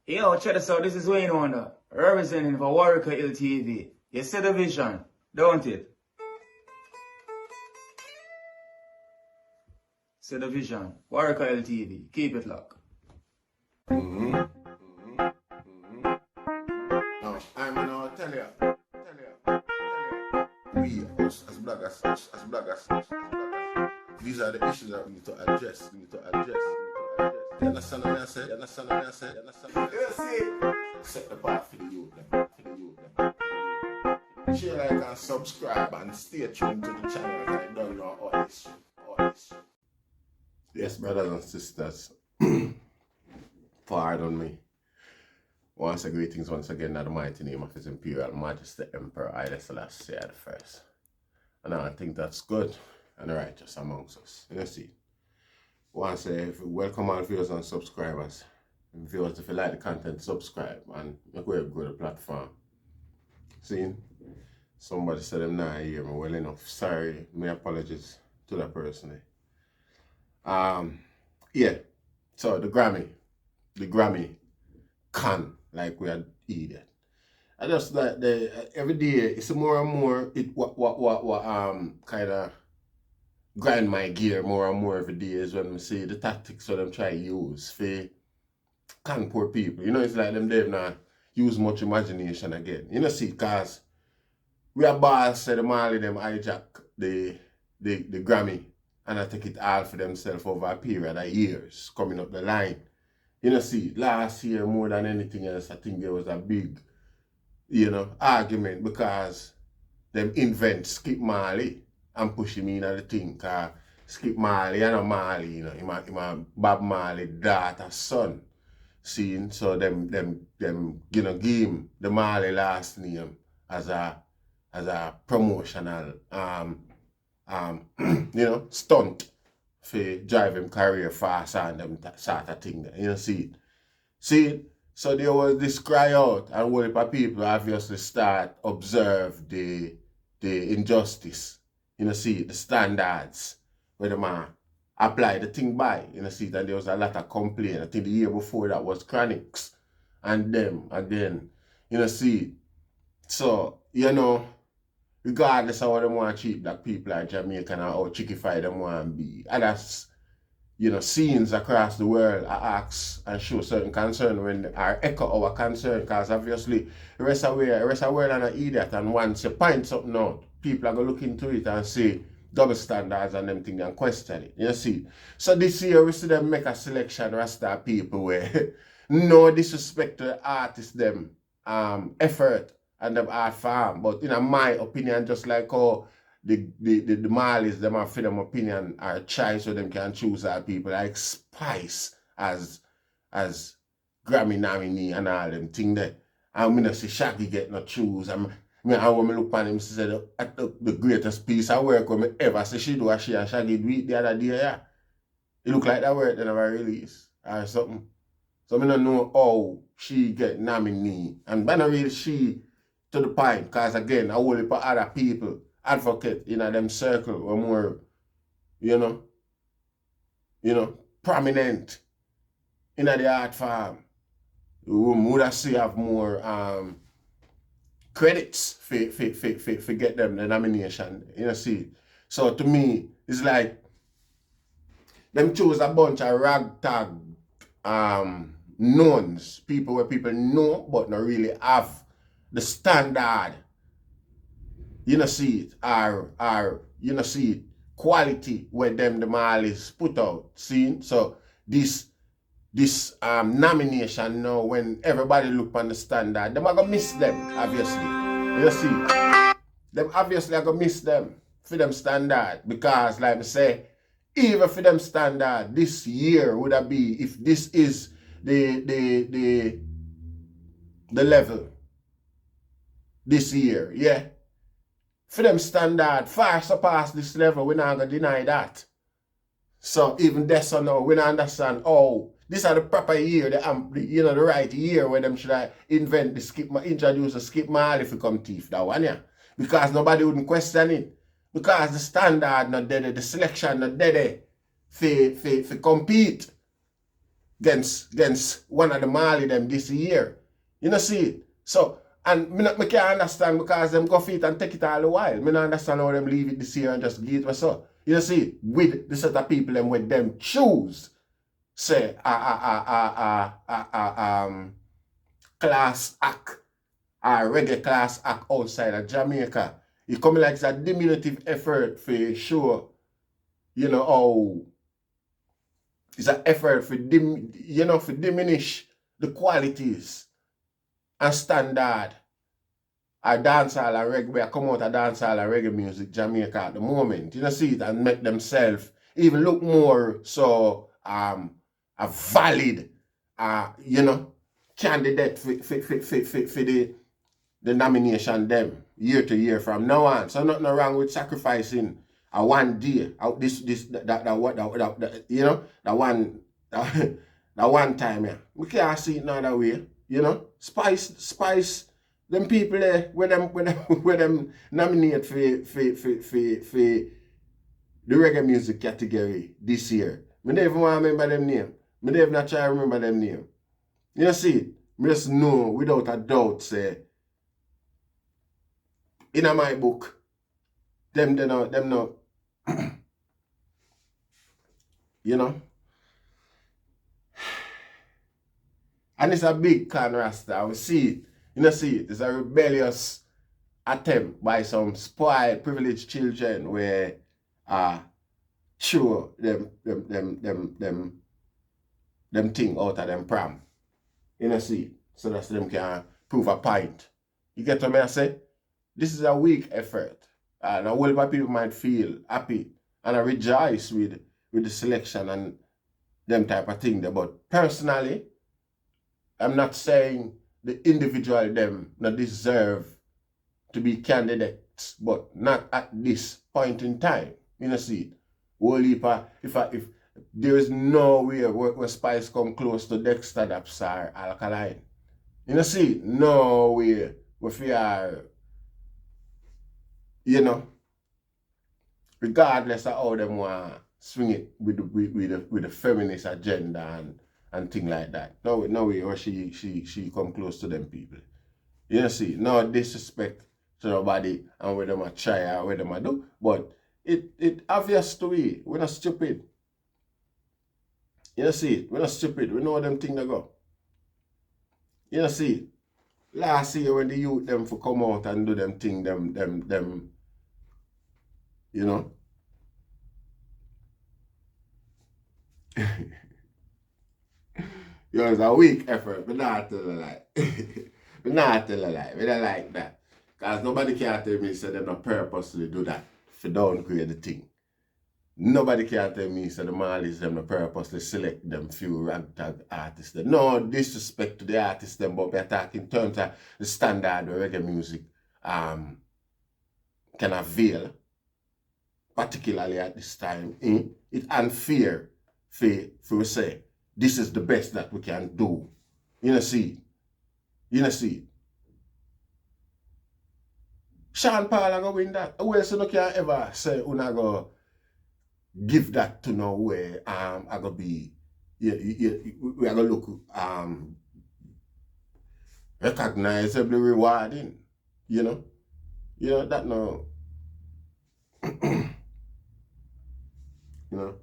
Yo, check this out. This is Wayne Wonder, representing for Warieka LTV. You see the vision, don't it? See the vision. Warieka LTV. Keep it locked. No, I'm gonna tell you. We, us as bloggers, these are the issues that we need to address. You understand what I said? You see? Set the path for the youth. Share, like, and subscribe and stay tuned to the channel. I don't know all this. Yes, brothers and sisters, pardon me. Once again, greetings once again in the mighty name of His Imperial Majesty Emperor Haile Selassie I. And I think that's good and righteous amongst us. You see, once welcome all viewers and subscribers. And viewers, if you like the content, subscribe and make way to go to the platform. See, somebody said them not hear me well enough. Sorry, my apologies to that person. Yeah. So the Grammy can, like we are idiot. I just like every day it's more and more what kind of grind my gear more and more every day is when we see the tactics that them try to use for can poor people. You know, it's like them they've not use much imagination again. You know, see, cause we are boss said the Marley them hijack the Grammy and I take it all for themselves over a period of years coming up the line. You know, see, last year more than anything else, I think there was a big, argument because them invent Skip Marley and push him in the thing. Cause Skip Marley and Marley, you know, him a Bob Marley daughter son. See, so them give him the Marley last name as a promotional stunt for drive him career fast and them sort of thing. You know, see it? So there was this cry out and all the people obviously start observe the injustice. You know, see the standards where them apply the thing by. You know, see that there was a lot of complaint. I think the year before that was Chronics and them again. You know, see. So, regardless of what them want to treat black people like Jamaica and how chickified them want to be. And that's, scenes across the world are ask and show certain concern when are echo our concern, because obviously the rest of the world are an idiot, and once you point something out, people are going to look into it and say double standards and them things and question it. You see? So this year we see them make a selection rasta people where no disrespect to the artists them effort and them art form, but in my opinion, just like how the Marleys, them have them opinion are choice so them can choose our people like Spice as Grammy nominee and all them thing there. And I see Shaggy get no choose. And when I look at him, she said the greatest piece of work when I ever see she do, she and Shaggy do it the other day, yeah. It look like that work they never release or something. So I don't know how she get nominee. And but not really she to the point, because again, I whole heap of other people, advocate in them circle or more, prominent in the art form. Would I say have more credits for get them the nomination, see. So to me, it's like them choose a bunch of ragtag knowns, people where people know but not really have the standard, see it, or see it, quality where them the Marleys put out. See? So this nomination now, when everybody look on the standard, them are gonna miss them, obviously. You see? Them obviously are gonna miss them for them standard. Because like I say, even for them standard, this year would have be if this is the level. This year, yeah. For them standard, far surpass this level, we're not gonna deny that. So even this or no, we don't understand, this are the proper year, the right year where them should invent introduce the Skip Marley if you come thief that one, yeah. Because nobody wouldn't question it. Because the standard not there, the selection not there for compete. against one of the Marley them this year. You know see it? So, and me can't understand because them go fit and take it all the while. Me not understand how them leave it this year and just give it what's up. You know see it? With the set of people them with them choose say class act reggae class act outside of Jamaica. It come like it's a diminutive effort for sure. You know how it's an effort for for diminish the qualities and standard of dancehall and reggae. We come out of dancehall and reggae music Jamaica at the moment. You know see it and make themselves even look more so a valid candidate for the nomination them year to year from now on. So nothing wrong with sacrificing a one day out that one time, yeah. We can't see it another way, you know. Spice them people there when them nominate for the reggae music category this year. Me never even want to remember them name. Me never not try to remember them name. You see, me just know without a doubt say in my book, them no you know. And it's a big con rasta. We see it. You know see it. It's a rebellious attempt by some spoiled, privileged children where sure them thing out of them pram. You know see it. So that them can prove a point. You get what I say? This is a weak effort. And a whole lot of people might feel happy and I rejoice with the selection and them type of thing there. But personally, I'm not saying the individual them not deserve to be candidates, but not at this point in time. You know see, whole heap if there is no way where Spice come close to Dexter Daps or Alkaline. You know see, no way if we are, you know, regardless of how them want swing it with the feminist agenda and thing like that. No way or she come close to them people. You know see, no disrespect to nobody and whether them a try or whether them a do, but it obvious to we. We're not stupid. You know see, we're not stupid. We know how them things they go. You know see, last year when the youth them for come out and do them thing, them you know. It was a weak effort, but not tell a lie. But not tell a lie. We don't like that. Because nobody can tell me say they not purposely do that for downgrade the thing. Nobody can tell me say the Marleys them not purposely select them few ragtag artists. No disrespect to the artists them, but we're talking in terms of the standard of reggae music can avail, particularly at this time. It's unfair for say this is the best that we can do. You know see. You know see. Sean Paul are going to win that. Well, so no can ever say una go give that to no way I go be we are gonna look recognizably rewarding, you know. You know that no you know.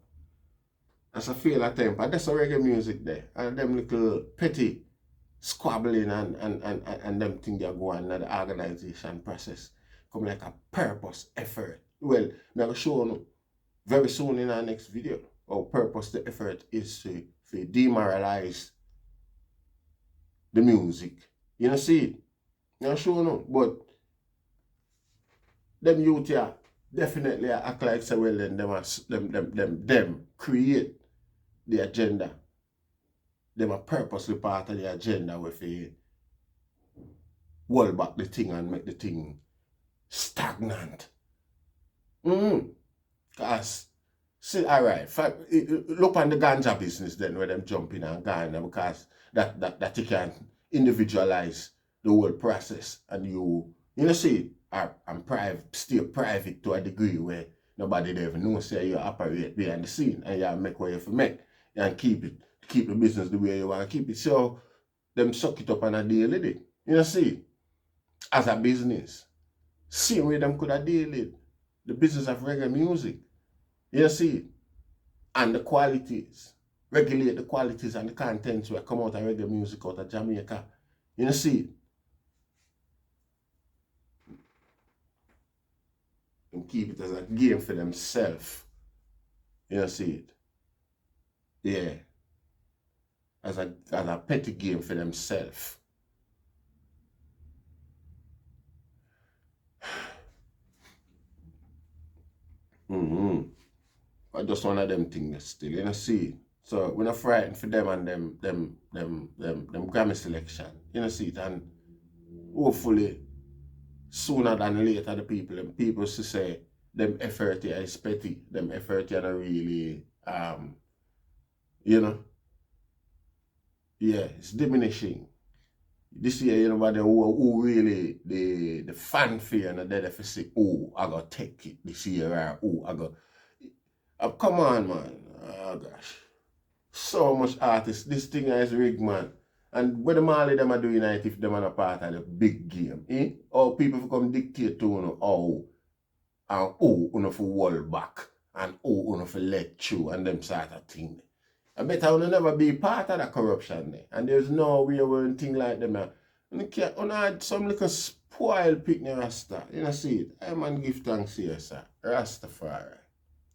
That's a feel attempt. And that's a reggae music there. And them little petty squabbling and them things that go on in the organization process come like a purpose effort. Well, I'm going to show you very soon in our next video how purpose the effort is to demoralize the music. You know see it? I'm going to show you, but them youth here definitely act like say well then them create the agenda. Them are purposely part of the agenda with a hold back the thing and make the thing stagnant. Because, see, alright, look on the ganja business then where them jumping and going because that you can individualize the whole process and you know see, and stay private to a degree where nobody ever knows say you operate behind the scene and you make what you have to make and keep keep the business the way you want to keep it. So them suck it up on a deal with it. You know, see, as a business. Same way them could have deal with the business of reggae music. You see, and the qualities. Regulate the qualities and the contents that come out of reggae music out of Jamaica. You see, and keep it as a game for themselves. You see it? Yeah. As a petty game for themselves. But just one of them things still, you know, see. So we're not frightened for them and them Grammy selection. You know, see it, and hopefully sooner than later the people should say them effort here is petty, them effort here are really you know, yeah, it's diminishing. This year, you know, but who really the fanfare and the if you say, oh, I gotta take it this year, or oh, I got come on, man. Oh gosh. So much artists. This thing is rigged, man. And what the Marley them are doing it if them are not part of the big game, eh? Or people come dictate to you how and you for wall back and you for let through and them sort of thing. I bet I will never be part of the corruption there. And there's no way where thing like them. And you had some little spoiled picnic rasta. You know, see it. I man give thanks here, sir. Rastafari.